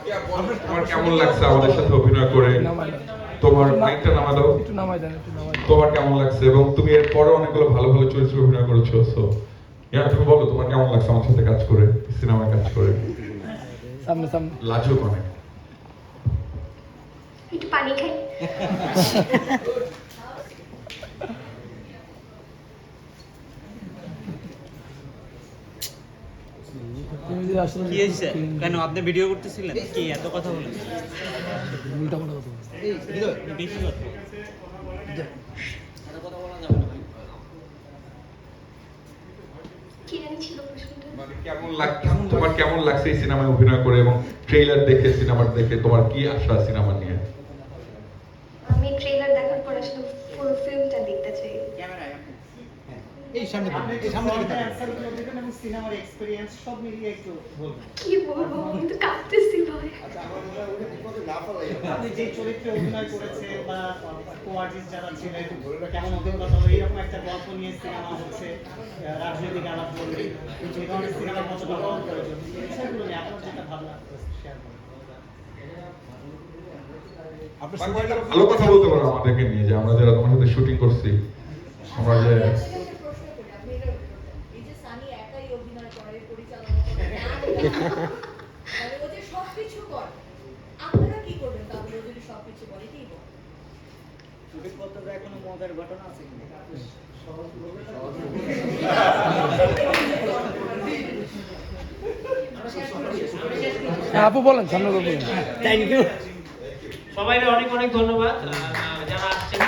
তোমার কেমন লাগছে আমাদের সাথে অভিনয় করে? তোমার মাইকটা নামা দাও। তোমার কেমন লাগছে? এবং তুমি এর পরে অনেকগুলো ভালো ভালো চরিত্রে অভিনয় করেছো, সো তুমি বলো তোমার কেমন লাগছে আমার সাথে কাজ করে, সিনেমায় কাজ করে? লাজুক অনেক। একটু পানি খাই। কি হয়েছে? কেন আপনি ভিডিও করতেছিলেন? কি এত কথা বলেন? বেশি কথা। কি জানি ছিল প্রশ্নটা? মানে তোমার কেমন লাগছে এই সিনেমায় অভিনয় করে এবং ট্রেইলার দেখে, সিনেমার দেখে তোমার কি আশা সিনেমা নিয়ে? আমি ট্রেলার দেখার পর আসলে পুরো ফিল্মটা দেখতে চাই। এই সামনে এবং সিনেমার এক্সপেরিয়েন্স সব মিলিয়ে একটু বলবেন। কি বলবো, আমি তো কাঁদতেছি ভয়। আপনি যে চরিত্রে অভিনয় করেছে বা কোয়ার্টিস্ট যারা ছিলেন কেমন অভিজ্ঞতা হলো, এইরকম একটা গল্প নিয়ে সিনেমা হচ্ছে, রাজনৈতিক আলাপ করবে, এই ধরনের সিনেমার কতটা হওয়া প্রয়োজন, এই বিষয়গুলো নিয়ে আপনার যেটা ভাবনা শেয়ার করুন। ভালো কথা বলতে পারো আমাদেরকে নিয়ে, যে আমরা যারা তোমার সাথে শুটিং করছি, আমরা যে সবকিছু করে আপনারা কি করবেন তাহলে যদি সবকিছু বলে কি বল শুটিং করতে যায় কোনো মজার ঘটনা আছে কি? আপু বলেন, সামনে বলুন। থ্যাংক ইউ সবাইকে অনেক অনেক ধন্যবাদ যারা আসছেন।